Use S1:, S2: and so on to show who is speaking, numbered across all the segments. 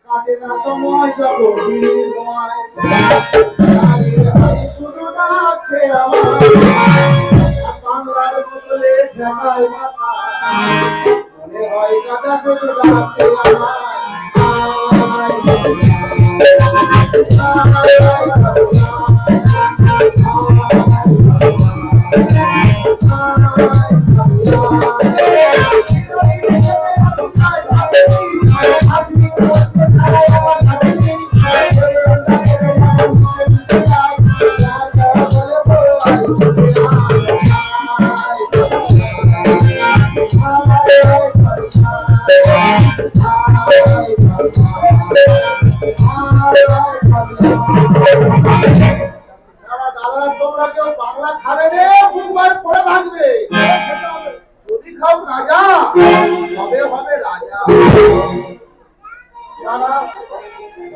S1: কাটে না সময় যত বিনিময় গানের হাড়ি শুধু নাচছে আমার বাংলার বোতলে ঠেকায় মাথা মনে হয় কাঁচা শুধু নাচছে আমার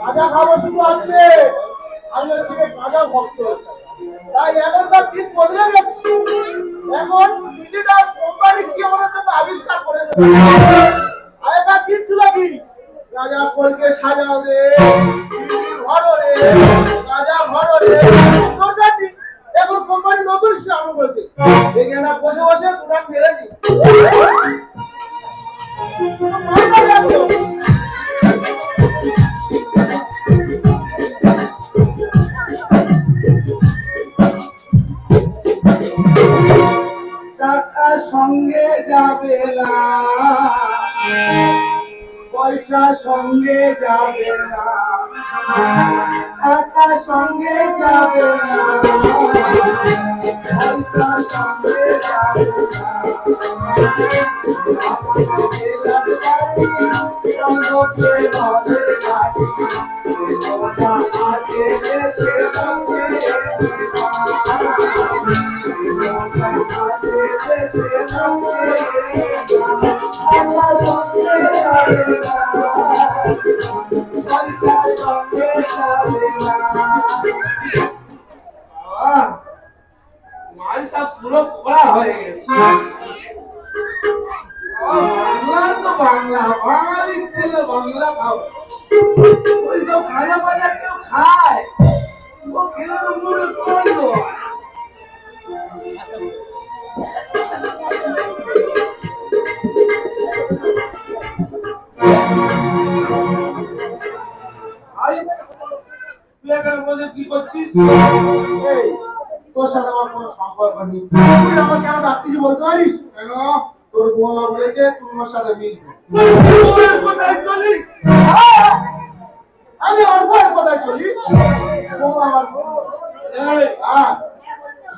S1: রাজা খাবো শুধু আছে আমি হচ্ছে রাজা ভক্ত তাই এখনকার দিন বদলে গেছে এখন ডিজিটাল কোম্পানি কি আমাদের জন্য আবিষ্কার করেছে আগেকার দিন ছিল কি রাজা কোলকে সাজাও রে ঘর রে রাজা ঘর রে এখন কোম্পানি নতুন সিস্টেম করেছে এখানে বসে বসে দুটান মেরে নি টাকা সঙ্গে যাবে না পয়সা সঙ্গে যাবে না টাকা সঙ্গে যাবে না পয়সা সঙ্গে যাবে মালটা পুরো কড়া হয়ে গেছে বাংলা তো বাংলা বাঙালির ছেলে বাংলা খাও ওইসব ভাজা ভাজা কেউ খায় ও খেলে তো মনে করলো কি করছিস তোর সাথে আমার কোনো সম্পর্ক নেই তুই আমার কেন ডাকতিস বলতে পারিস কেন তোর বৌমা বলেছে তুই ওর সাথে মিশবি কোথায় চলিস আমি আমার বউয়ের কোথায় চলি বউ আমার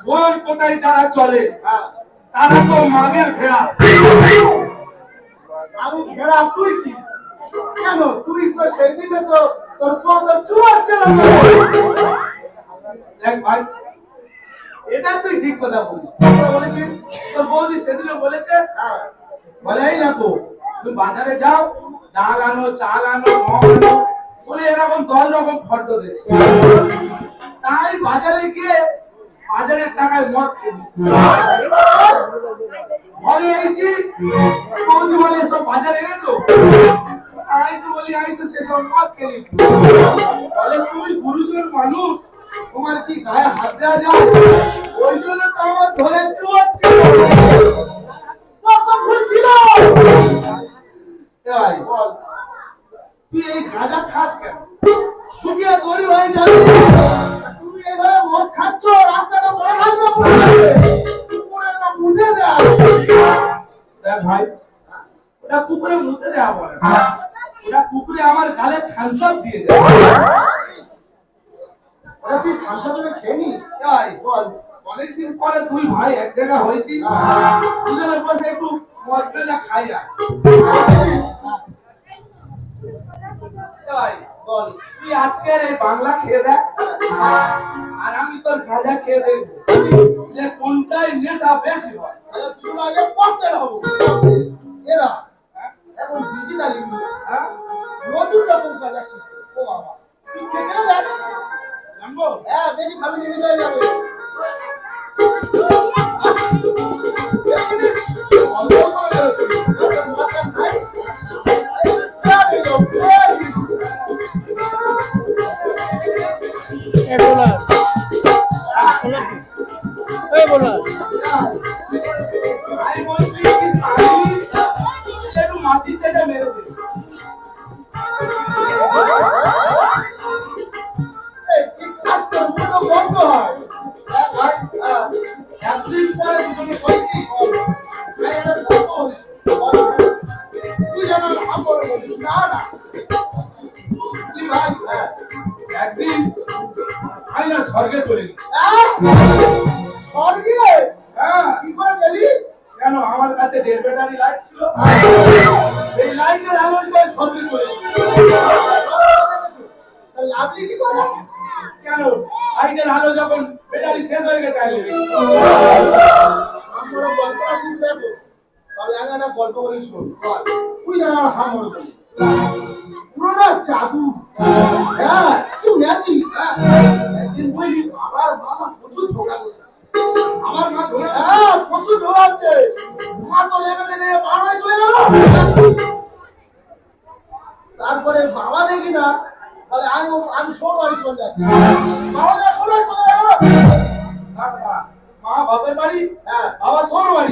S1: বোন কোথায় যারা চলে তারা তো মাগের ঘেরা আমি ঘেরা তুই কি কেন তুই তো সেই দিনে তো তোর বউ তো চুয়ার ছিল দেখ ভাই এটা তুই ঠিক কথা বলিস বলেছিস তোর বৌদি সেদিনে বলেছে বলেই না তো তুমি বাজারে যাও ডাল আনো চাল আনো গম আনো বলে এরকম 10 রকম ফর্দ দিয়েছে তাই বাজারে গিয়ে বাজারের টাকায় মদ খেয়েছি বলে এইছি বৌদি বলে সব বাজারে এনেছো তাই তো বলি আই তো সেসব মদ খেয়েছি বলে তুমি গুরুজন মানুষ তোমার কি গায়ে হাত দেওয়া যায় ওই জন্য তো আমার ধরে চুয়াচ্ছি কত ভুল ছিল ভাই বল তুই এই গাঁজা খাস কেন শুকিয়ে দড়ি হয়ে যাবে তুমি এভাবে মদ খাচ্ছ রাস্তাটা পড়ে আসবে পুকুরে না মুছে দেয় দেখ ভাই ওটা পুকুরে মুছে দেওয়া বলে ওটা পুকুরে আমার গালে থামস আপ দিয়ে দেয় ওটা তুই থামস আপ খেয়ে নিস তাই বল অনেকদিন পরে দুই ভাই এক জায়গা হয়েছি দুজনের পাশে একটু মদ গেজা খাই আর বল তুই আজকের এই বাংলা খেয়ে দেখ আর আমি তোর গাঁজা খেয়ে দেখবো যে কোনটাই নেশা বেশি হয় তুই আগে পড়তে হবো এরা এখন ডিজিটাল নতুন রকম গাঁজা সিস্টেম ও বাবা তুই খেয়ে দেখ জানবো হ্যাঁ বেশি খাবি নিয়ে চলে যাবে
S2: সর্বনাশ।
S1: আমি বলছি কি একটু মাটি চেটে মেরেছে। কি কাজ করবো তো বন্ধ হয়। একদিন পরে দুজনে বলছি তুই যেন আমার বলি না না তুই ভাই একদিন আমি না স্বর্গে চলে গেছি। স্বর্গে? হ্যাঁ। কি করে গেলি? কেন আমার কাছে 1.5 ব্যাটারি লাইট ছিল, সেই লাইটের আলোয় তো স্বর্গে চলে গেছি। লাভলি কি করে? কেন লাইটের আলো যখন ব্যাটারি শেষ হয়ে গেছে আমরা গল্পটা শুনতে দেবো। তবে আমি একটা গল্প বলি শোন। তুই জানা হামর বলি পুরোটা জাদু। হ্যাঁ কি ম্যাজিক। একদিন বলি আমার বাবা প্রচুর ঝগড়া করছে। আমার মা ঝগড়া হ্যাঁ প্রচুর ঝগড়াচ্ছে। মা তো লেবে গেছে বাড়ায় চলে গেল। তারপরে বাবা দেখি না বলে আমি সৌর বাড়ি চলে যাচ্ছি। বাবা যা সৌর বাড়ি চলে গেল। মা বাপের বাড়ি হ্যাঁ বাবা সৌর বাড়ি।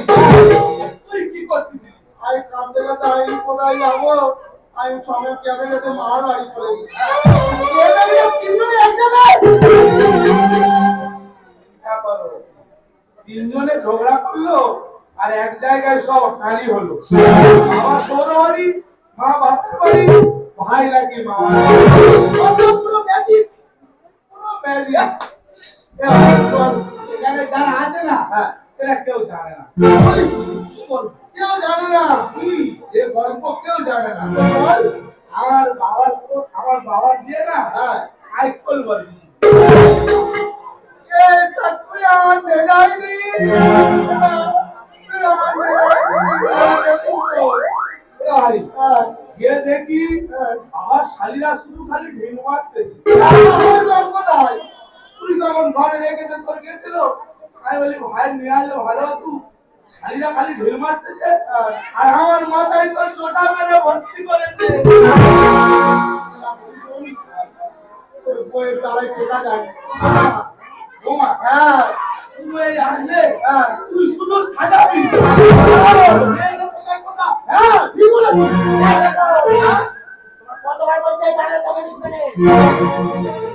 S1: তুই কি করতেছিস? আমি কাঁদতে কাঁদতে আমি কোথায় যাবো? আমি সময় কেঁদে কেঁদে মার বাড়ি চলে গেছি। তিনজনে ঝগড়া করলো আর এক জায়গায় সব খালি হলো। বাবা সৌর বাড়ি, মা বাপের বাড়ি, ভাই লাগে মা পুরো ম্যাজিক, পুরো ম্যাজিক। এখানে যারা আছে না এরা কেউ জানে না, কেউ জানে না এ গল্প কেউ জানে না। আমার বাবার দিয়ে না আইকল বলছি তুই আমার মেজাইনি দেখি আমার শালীরা শুধু খালি ঢেউ মারতেছে। তুই তখন ঘরে রেখেছে তোর গেছিল। আমি বলি ভাই নিয়ে আসলে ভালো হতো। শালীরা খালি ঢেউ মারতেছে আর আমার মাথায় তোর চোটা মেরে ভর্তি করেছে। শুধু এই আসলে তুই শুধু ছাড়াবি। হ্যাঁ কি বলেছিস? কতবার বলছে পারে সবে নিবেন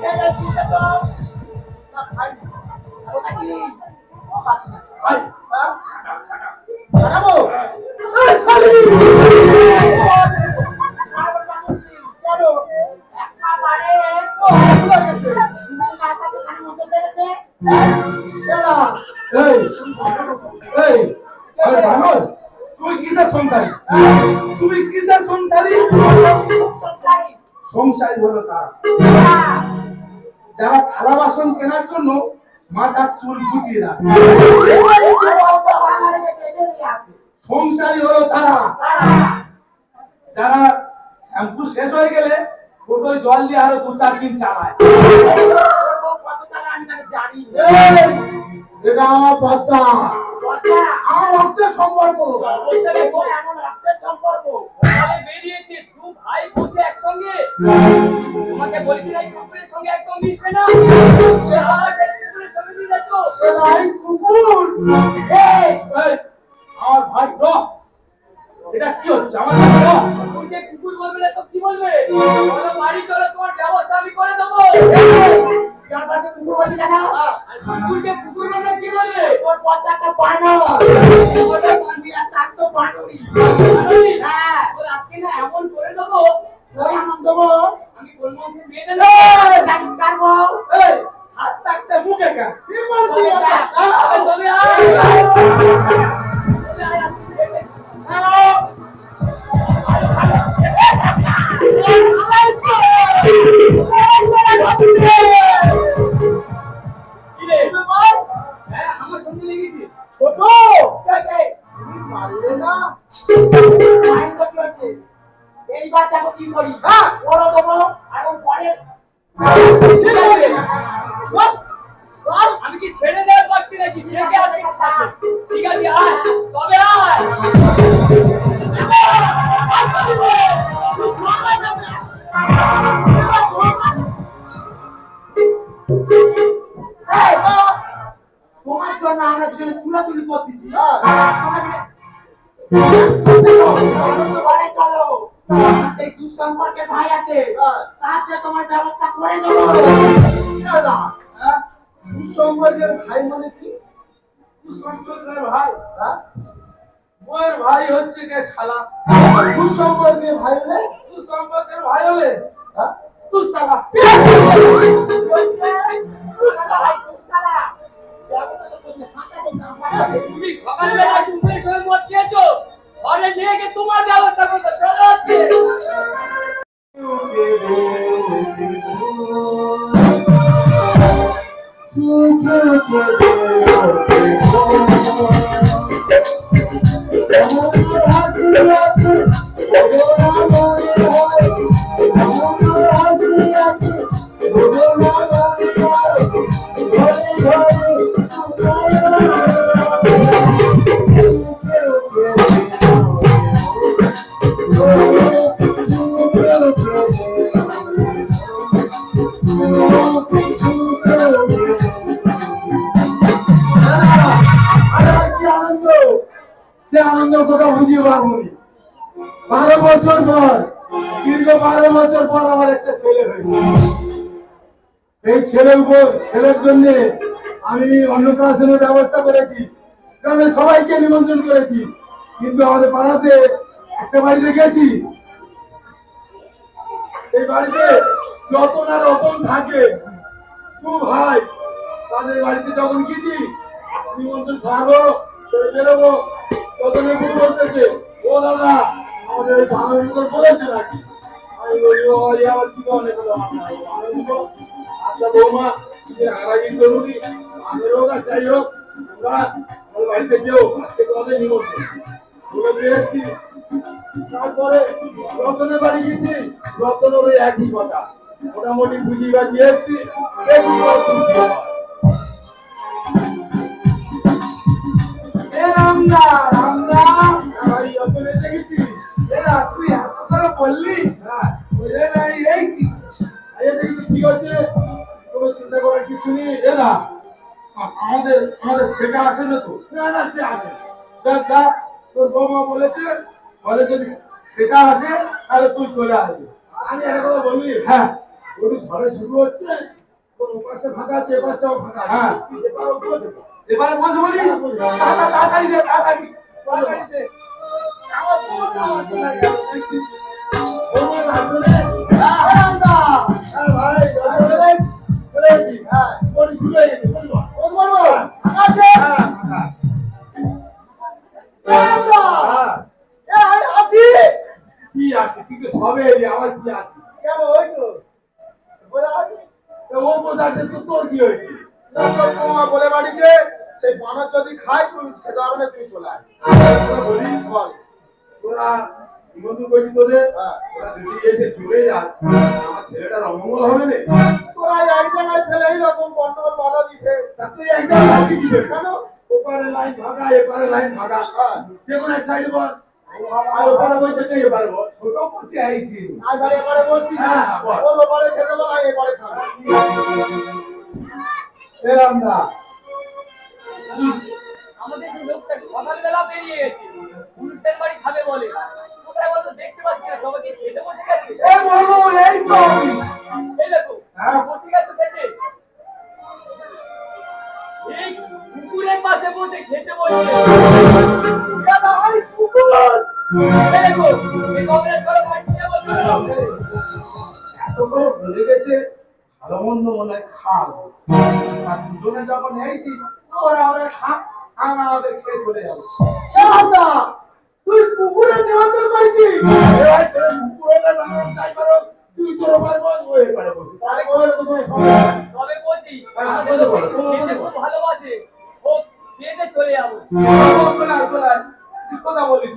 S1: সেটা কি তো না ভাই ওটা কি ভাই ছাড়াবো এই শালি চলো একটা পারে ও ভুলে গেছে তুমি কাছে খালি মতো দেখেছে এলা এই আরে বানর তুই কিসের সংসারী? তুমি কিসের সংসারী? সংসারী হলো তারা যারা থালা বাসন কেনার জন্য মাথার চুল গুছিয়ে রাখে। সংসারী হলো তারা যারা শ্যাম্পু শেষ হয়ে গেলে টোটোয় জল দিয়ে আরো 2-4 দিন চালায়। এটা আমার পদ্মা, আমার রক্তের সম্পর্ক।
S2: বেরিয়েছে তুই ভাই বসে একসঙ্গে তোমাকে বলেছি না কুকুরের সঙ্গে একদম মিশবে না। কুকুরের সঙ্গে মিলে তো
S1: ভাই কুকুর আমার ভাই র এটা কি হচ্ছে? আমার
S2: কুকুরকে কুকুর বলবে না তো কি বলবে? বলো বাড়ি চলো তোমার ব্যবস্থা আমি করে দেবো।
S1: কুকুর বলি কেন?
S2: কুকুরকে কুকুর বলবে কি বলবে?
S1: তোর পদ্মাটা পানো ওটা পানি আর তার তো পানুরি।
S2: হ্যাঁ ওর আজকে না এমন করে দেবো
S1: ওই আনন্দ দেবো
S2: আমি বলবো যে মেয়ে দেব
S1: জানিস কারবো এই হাত থাকতে মুখে কেন কি বলছিস?
S2: তবে আমার সঙ্গে লেগেছি
S1: ছোট পারলে না এইবার দেখো কি করি। বড় দেবো আর পরে
S2: আমি কি ছেড়ে দেওয়ার করছি নাকি? ছেড়ে আসবে ঠিক আছে আয় তবে আয়
S1: তোমার জন্য আমরা দুজন
S3: ঘরে চলো, সেই দুঃসম্পর্কের ভাই আছে, তাকে তোমার ব্যবস্থা করে দেবো।
S1: দুঃসম্পর্কের ভাই মানে কি?
S4: দুঃসম্পর্কের ভাই,
S1: হ্যাঁ?
S4: বউয়ের ভাই হচ্ছে কে শালা?
S1: দুঃসম্পর্কের ভাই হলে
S4: দুঃসম্পর্কের ভাই হলে
S1: হ্যাঁ?
S4: তুই শালা।
S2: তুমি সকালবেলা টুকুরের সঙ্গে মদ খেয়েছো, ঘরে নিয়ে গিয়ে তোমার ব্যবস্থা করতে চলো আজকে।
S1: সে আনন্দ কথা বুঝিয়ে পারবো নি। 12 বছর পর, দীর্ঘ 12 বছর পর আমার একটা ছেলে হয়েছে। এই ছেলের জন্য আমি অন্নপ্রাশনের ব্যবস্থা করেছি, গ্রামের সবাইকে নিমন্ত্রণ করেছি, কিন্তু আমাদের পাড়াতে একটা বাড়িতে গেছি, এই বাড়িতে যত না রতন থাকে, দু ভাই, তাদের বাড়িতে যখন গেছি নিমন্ত্রণ ছাড়বো বেরোবো, রতনে বউ বলতেছে, ও দাদা আমাদের ওই বাংলা বলেছে নাকি? আমি বলি ও আবার কি ধরনের বলো? আচ্ছা বৌমা আগাগি জরুরি আমাদের হোক আর যাই হোক, তোমরা আমাদের বাড়িতে যেও, আজকে তোমাদের নিমন্ত্রণ বলে দিয়ে এসছি। তারপরে রতনের বাড়ি গেছি, রতনের ওই একই কথা, মোটামুটি বুঝিয়ে বাজিয়ে এসছি, দেখি রতন কি হয়।
S4: রামদা রামদা,
S1: আমি রতন এসে গেছি।
S4: এরা তুই এত করে বললি,
S1: হ্যাঁ,
S4: বুঝে নাই এই কি?
S1: আরে দেখি কি হচ্ছে, কোনো চিন্তা করার কিছু নেই।
S4: এরা আমাদের আমাদের সেটা আসে না তো?
S1: না না, সে আছে।
S4: দেখ দেখ, তোর বৌমা বলেছে, বলে যদি সেটা আসে তাহলে তুই চলে আসবি।
S1: আমি একটা কথা বলি,
S4: হ্যাঁ
S1: ওটু ঝড়ে শুরু হচ্ছে, কোন উপাসটা ফাঁকা আছে, এপাশটাও ফাঁকা আছে।
S4: হ্যাঁ।
S1: এপারও বসে।
S4: এবারে বসে বলি, তাড়াতাড়ি দে, তাড়াতাড়ি দে।
S2: আমার বউ তো আমার চলে গেছে।
S1: বৌমা আসবে না? হ্যাঁ, রামদা। হ্যাঁ ভাই, চলে এসেছি। হ্যাঁ, বলি শুরু হয়ে গেছে, বলি বল। বলবো, আছে? হ্যাঁ, ফাঁকা। রামদা। হ্যাঁ। আমি আসি। কি আছে? তুই তো সবে এলি, আমার কি আছে? কেন ওই তো বলে আসি। ও বোঝাতে তো তোর কি হয়েছে? তোর বৌমা বলে বাড়িছে, সেই বানর যদি খায় তুমি খেতে হবে না, তুমি চলে আয়। বলি বল, তোরা নিমন্ত্রণ করছি তোদের, ওরা যদি এসে চলে যায় আমার ছেলেটার অমঙ্গল হবে না। তোরা এক জায়গায় ফেলে এইরকম গন্ডগোল বাধা দিতে, তুই এক জায়গায় কি দিবে? কেন ওপারে লাইন ভাগা, এপারে লাইন ভাগা, যে কোনো এক সাইডে বল। আর ওপারে বসে এপারে বল, ছোট করছি আইছি আর ভাই এপারে বসবি। হ্যাঁ বল, ওর ওপারে খেতে বল, আর এপারে খাবে।
S4: এ রামদা,
S2: আমাদের সেই লোকটা সকালবেলা বেরিয়ে গেছে, অনুষ্ঠান বাড়ি খাবে বলে। কোথায় বলতো দেখতে পাচ্ছি না, সবাইকে খেতে বসে গেছে।
S4: এ বলবো এই তো আমি।
S2: এই দেখো,
S4: হ্যাঁ।
S2: বসে গেছো খেতে। এই পুকুরের পাশে বসে খেতে বসে।
S1: দাদা ভাই কুকুর।
S2: এই দেখো, এই কবরের তলে মাটিতে বসে আছে।
S4: এত করে ভুলে গেছে, ভালো মন্দ মনে হয় খাবো। আর দুজনে যখন এইছি, ওরা ওরা খাক, আমরা আমাদের খেয়ে চলে যাবো।
S1: রামদা, তুই কুকুরের নিমন্ত্রণ করেছিস? এবার তোর কুকুর হলে বানর যাই পারো, তুই তোর ওপারে বল, ও এপারে বল। তারপরে তো কোনো সমস্যা নেই।
S2: তবে বসি,
S1: হ্যাঁ,
S2: আমাদের
S1: বলো, বলো,
S2: লোককে
S1: বলো,
S2: খেতে
S1: বলো।
S2: খুব ভালোবাসে। ও খেতে চলে যাবো।
S4: চলে আয়, চলে আয়। ঠিক কথা বলি।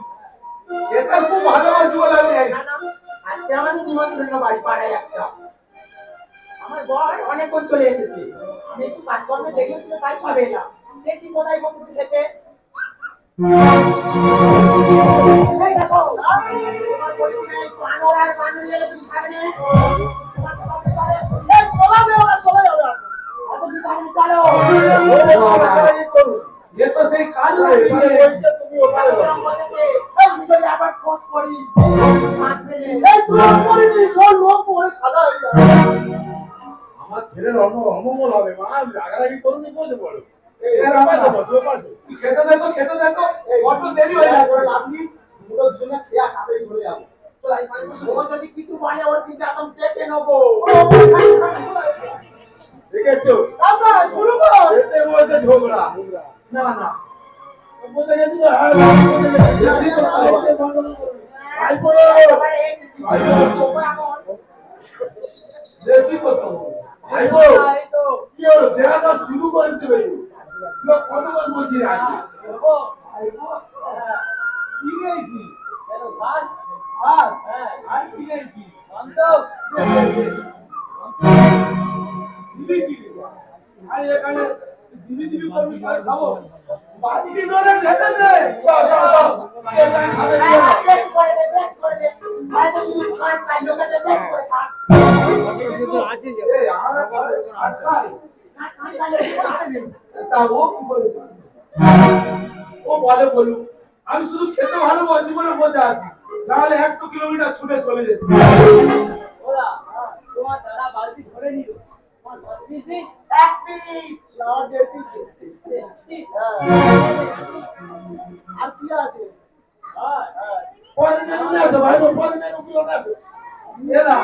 S4: এটা খুব ভালোবাসি বলে আমি এই।
S3: আজকে আমাদের নিমন্ত্রণ বাড়ি পাড়ায় একটা, আমার বর অনেকক্ষণ চলে এসেছে, আমি একটু কাজকর্মে দেখে ছিল, তাই সবে এলাম। দেখি কোথায় বসেছে খেতে। এই দেখো, তোমার পরিবারে বানর আর বানর এলে তুমি খাবে না? তোমার তো বাসে চলে। এই চলে যাবে, ওরা চলে যাবে। অত কি তাহলে চলো।
S1: ও বাবা, এই করুন।
S4: এ তো সেই কাল
S1: এপারে বসে তুমি ওপারে বল।
S3: ওরা বলেছে,
S1: সাদা হয়ে যাবে।
S5: আমার ছেলের অমঙ্গল হবে মা, রাগারাগি করুন বসে পড়ো।
S1: এর
S5: পাশে বসো, পাশে।
S4: তুই খেতে দে তো, খেতে দে তো, বড্ড দেরি হয়ে যাচ্ছে।
S1: আপনি দুটো দুজনে খেয়া তাড়াতাড়ি চলে যাবো। চল আমি পানি বসে
S3: ও যদি কিছু বলে ওর কিন্তু এখন দেখে নেবো।
S5: দেখেছো
S1: দাদা শুরু কর।
S5: খেতে বসে ঝগড়া। না না বসে গেছি তো, হ্যাঁ বসে গেছি। বেশি কথা বলতে বন্ধ করো। ভাই বলো।
S3: এবারে এই যে কিছু বলবো এখন।
S4: বেশি কথা বল।
S5: ভাই বলো। কি হলো দেখা শুরু করে দেবে লোক কতক্ষণ বসে আছে।
S4: কি নিয়েছি?
S2: কেন ভাত?
S4: আর
S2: হ্যাঁ।
S4: আর কি নিয়েছি?
S2: মাংস?
S4: দিবি কি? আর এখানে দিবি দিবি করবি আর খাবো। বাসি ধরে ঢেলে দে।
S5: দাও দাও দাও এটা খাবে কি না?
S3: বেশ করে দে, বেশ করে দে। বাড়িতে শুধু ছাড় খাই, লোকেতে বেশ করে খা।
S4: এই আমার ঘরে ছাড় খাই।
S3: না খাই খাইলে কি হবে?
S4: তা ও কি বলেছে? ও বলে বলুক, আমি শুধু খেতে ভালোবাসি বলে বসে আছি, নাহলে 100 কিলোমিটার ছুটে চলে যেত।
S2: ওরা তোমার দাদা বালতি ধরে নিল। তোমার 10 পিস দিন।
S3: এক পিস।
S1: আমার 1.5 পিস দে।
S2: দিন।
S1: আর কি আছে?
S2: হ্যাঁ।
S5: পরে মেনু নিয়ে আসো ভাই বলো, পরে মেনু গুলো নিয়ে আসো।
S4: এরা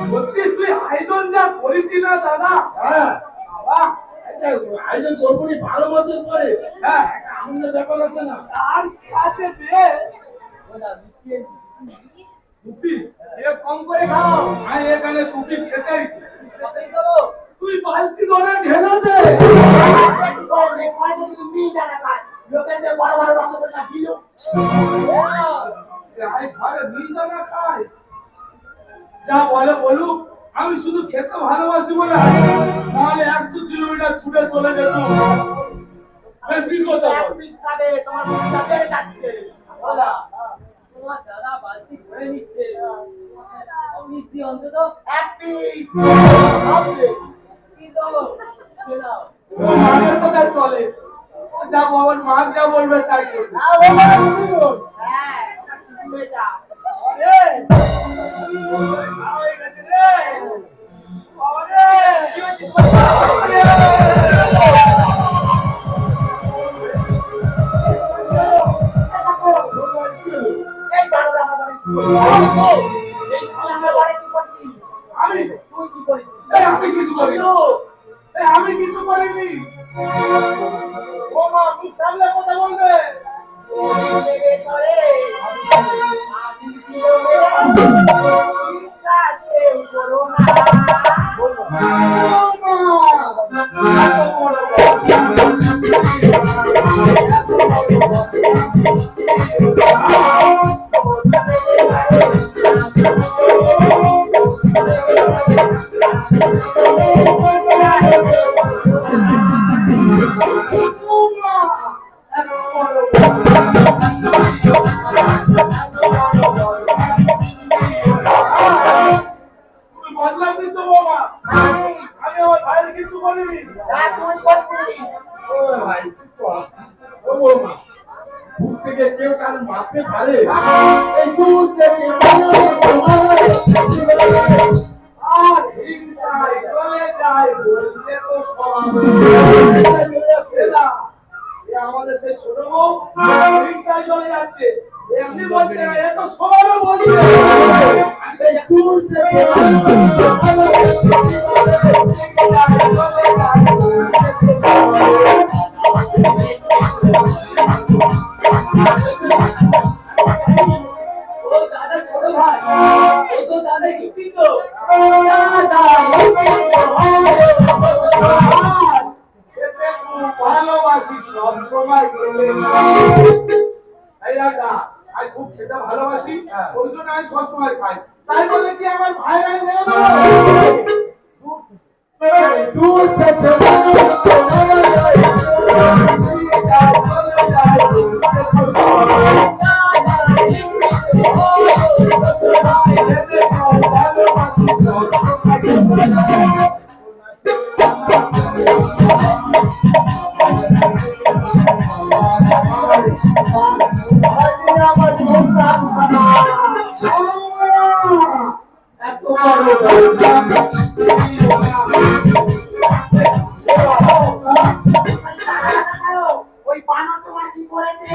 S4: সত্যি তুই আয়োজন যা করেছিস না দাদা,
S5: হ্যাঁ
S4: বাবা,
S5: এটা আয়োজন করবো নি 12 বছর পরে। হ্যাঁ একটা আনন্দের ব্যাপার আছে না।
S4: আর কি আছে দে।
S2: ওরা মিষ্টি এনেছি।
S4: 2 পিস
S2: এটা কম করে খাও।
S4: আমি এখানে 2 পিস খেতে আইছি,
S2: সবাই দেবো।
S4: তুই বালতি ধরে ঢেলে দে।
S3: বেশি করে দে, বাড়িতে শুধু মিহিদানা খায়। লোকেতে বড় বড় রসগোল্লা দিল।
S4: আমি ঘরে মিহিদানা খাই, যা বলে বলুক, আমি শুধু খেতে ভালোবাসি বলে আছি, নাহলে 100 কিলোমিটার ছুটে চলে যেত। বেশি কথা
S3: এক
S4: বল।
S3: পিস খাবে, তোমার মুখটা বেড়ে যাচ্ছে।
S2: ওরা তোমার দাদা বালতি ধরে নিচ্ছে। মিষ্টি অন্তত
S3: এক পিস।
S2: কি দেবো? দাও।
S4: ও মায়ের কথা চলে, ও যা বাবার মা যা বলবে তাই করবে।
S1: হ্যাঁ ও বলে তুমি বল।
S3: হ্যাঁ, ওটা শিশু এটা।
S4: রে মা হয়ে গেছে রে বাবা রে।
S2: কি হয়েছে তোমার?
S3: এই বানর আমার বাড়ি কি করছিস?
S2: এই
S3: তুই
S2: শালা
S3: আমার বাড়ি কি করছিস?
S4: আমি
S3: তুই কি করিস?
S4: আমি কিছু করিনি, আমি কিছু করিনি। ও মা মুখ সামলে কথা বলবে।
S3: ওদিক থেকে সরে। আমি দিল মেরে বিশ্বাস কেউ করো না।
S4: তুমি বদলাম দিচ্ছ বাবা, আমি আমার ভাইয়ের কিছু করিনি।
S3: তুই করছিস।
S5: ও ভাই ও বৌমা, দূর থেকে কেউ কার মারতে পারে? এই দূর থেকে
S4: আর হিংসায় চলে যায় বলছে তো সবাই। আমাদের সেই ছোট বউ হিংসায় চলে যাচ্ছে, এমনি বলছে না, এ তো সবারও বলছে।
S5: এই দূর থেকে
S2: ও দাদা ছোট ভাই। ও তো দাদা কি তো?
S4: এতে খুব ভালোবাসি সব সময় গেলে। এই দাদা, আমি খুব খেতে ভালোবাসি, ওই জন্য আমি সবসময় খাই। তাই বলে কি আমার ভাইরা মেনে নেবে?
S5: দূর থেকে
S3: এত ওই বানর তোমার কি করেছে?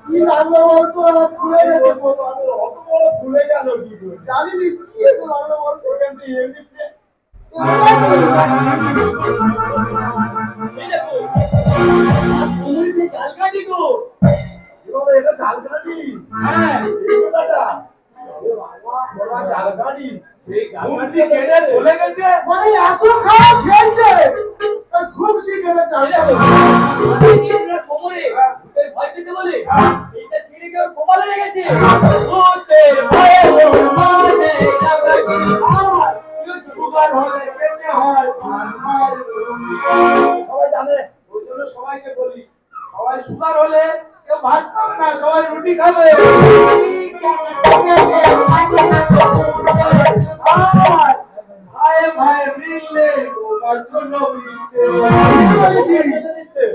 S1: কি লাগলো বলতো? ভুলে গেছে বলতো।
S5: অত বড় ভুলে গেল কি করে?
S1: জানি নি কি এসে লাগলো বলতো।
S5: ওখান থেকে এমনিতে
S2: এই দেখো তুমি যে জালকাটি গো।
S5: এভাবে এটা জালগাড়ি।
S2: হ্যাঁ
S5: এই তো দাদা বড় জালগাড়ি।
S4: সেই ঘুমসি কেড়ে চলে গেছে।
S1: মানে এত খারাপ খেলছে ঘুমসি গেলে
S2: এই
S1: চালটা
S2: দেখো মাথায় দিয়ে দিলে কোমরে ভূতের ভয় পেতে বলে এইটা ছিঁড়ে গিয়ে কপালে লেগেছে। ভূতের ভয়ে মানে
S4: সুগার হলে পেতে হয় ঠান্ডার
S5: সবাই জানে।
S4: ওই জন্য সবাইকে বলি সবাই সুগার হলে কেউ ভাত খাবে না, সবাই রুটি খাবে। ভাই ভাই মিললে তোমার জন্য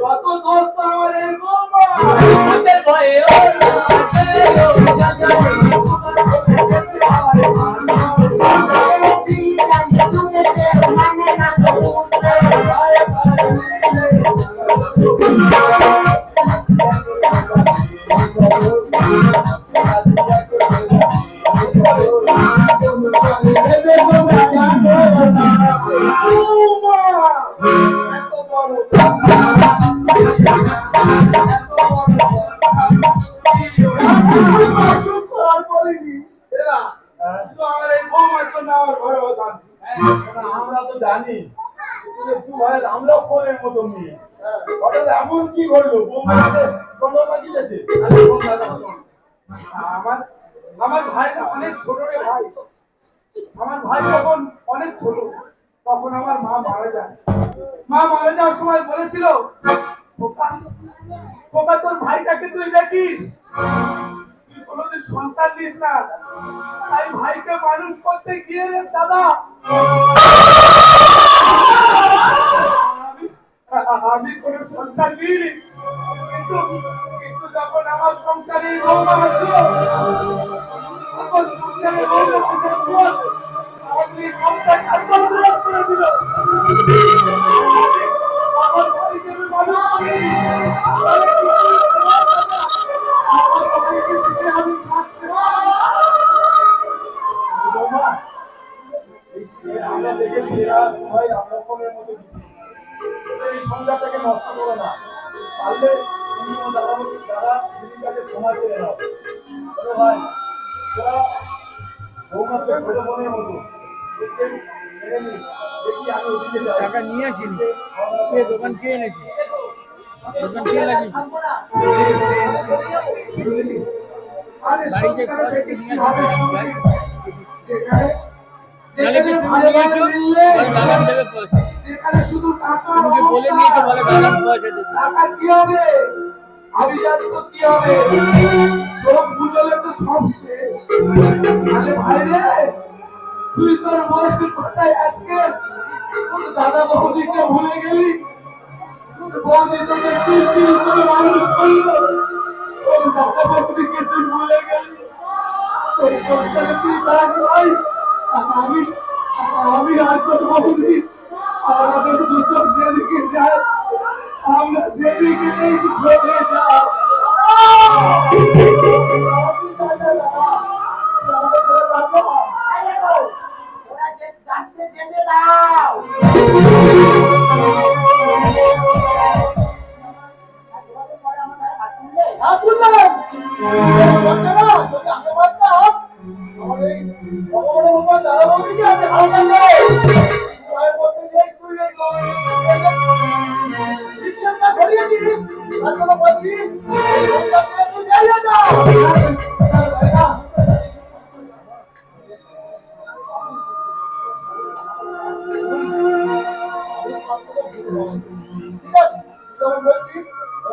S4: যত দোস্ত আমার এই বৌমা
S2: ভূতের ভয়ে ও
S4: আমার এই বৌমার জন্য আমার ঘরে অশান্তি।
S5: আমরা তো জানি তুই ভাই রামলক্ষণের মতো মেয়ে। হঠাৎ এমন কি ঘটলো? বৌমাকে কোনো কাজ দিয়েছে?
S4: আরে শোন দাদা, শোন। আমার ভাইটা অনেক ছোট রে ভাই। আমার ভাই যখন অনেক ছোট তখন আমার মা মারা যায়। মা মারা যাওয়ার সময় বলেছিল, খোকা খোকা তোর ভাইটাকে তুই দেখিস, তুই কোনোদিন সন্তান নিস না। তাই ভাইকে মানুষ করতে গিয়ে রে দাদা আমি কোনো সন্তান নিইনি। কিন্তু কিন্তু যখন আমার সংসারে বৌমা আসলো, তখন সংসারে বৌমা আসার পর আমাদের এই সংসারটা তছনছ করে দিল। আমার ভাইকে আমি মানুষ করিনি। আমার ভাইকে দিতে আমি থাকতে পারি না।
S5: বৌমা, আমরা দেখেছি এরা ভাই রামলক্ষণের মতো। এই সংসারটাকে নষ্ট করো না। পারলে তুমি তোমার দাদা দিদির কাছে ক্ষমা চেয়ে নাও। আরে ভাই তোরা বৌমা তো ছোট মনের মতো। দেখি আমি ওদিকে যাই।
S6: টাকা নিয়ে আসিনি। কে দোকান কে এনেছে? দোকান কে লাগিয়েছে?
S4: আরে
S6: বাড়িতে
S4: সংসারে
S6: খরচ
S4: থেকে
S6: নিয়ে
S4: কি হবে
S6: আসিনি।
S4: শুনবি? যেখানে
S6: তাহলে কি
S4: যেখানে
S6: তুমি
S4: ভাই ভাই
S6: নিয়েছো?
S4: মিললে,
S6: বলে বাগান দেবে পয়সা।
S4: যেখানে শুধু টাকা
S6: তুমি বলে দিয়েছো বলে বাগান পয়সা দেবে।
S4: টাকা কি হবে? আমি জানি তো কি হবে। চোখ বুঝলে তো সব শেষ। আরে ভাই রে, তুই তোর বয়সের কথায় আজকে তোর দাদা বৌদিকে ভুলে গেলি। তোর বৌদি তোকে তিল তিল করে মানুষ করলো, তোর দাদা বৌদিকে তুই ভুলে গেলি। তোর সংসারে তুই থাক ভাই, আর আমি আর তোর বৌদি আমাদের দু চোখ যেদিকে যায় আমরা সেদিকে চলে যাও।
S3: এই দেখো, ওরা যাচ্ছে যেতে দাও। এত বছর পরে আমার গায়ে হাত তুললে?
S1: আব্দুল্লাহ যদি আগে বাঁচতাম আমার এই ভগবানের মতন দাদা বৌদিকে আমি হারাতাম না। মায়ের মধ্যে যে তুই ইচ্ছেটা ঘটিয়েছিস তার জন্য বলছি এই সংসার থেকে তুই বেরিয়ে যা। ঠিক আছে তুই যখন বলছিস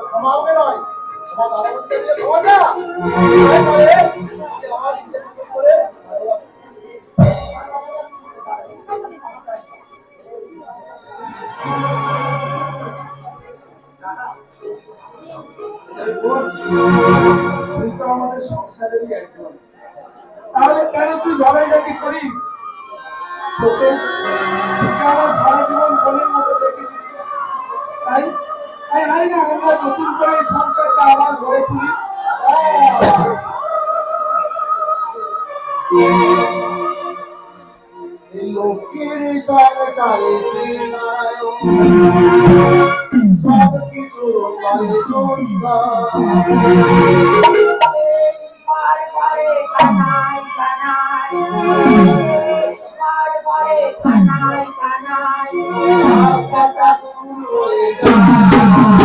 S1: ক্ষমা হবে নয়, ক্ষমা দাদা বৌদিকে দিয়ে ক্ষমা চা। আমার ইচ্ছে করে ভালোবাসি।
S4: তুই তো আমাদের সংসারেরই একজন, তাহলে কেন তুই ঝড়াই জাতি করিস তোকে আমার সারা জীবন ধনের মতো দেখেছি তাই তাই হয় না আমরা নতুন করে সংসারটা আবার গড়ে তুলি
S1: লক্ষ্মীর সংসারে শ্রীনারায়ণ সব কিছু পারে সুন্দর
S3: পারে পারে কানাই কানাই পারে পারে কানাই কানাই
S1: কথা দূর হয়ে
S3: কানাই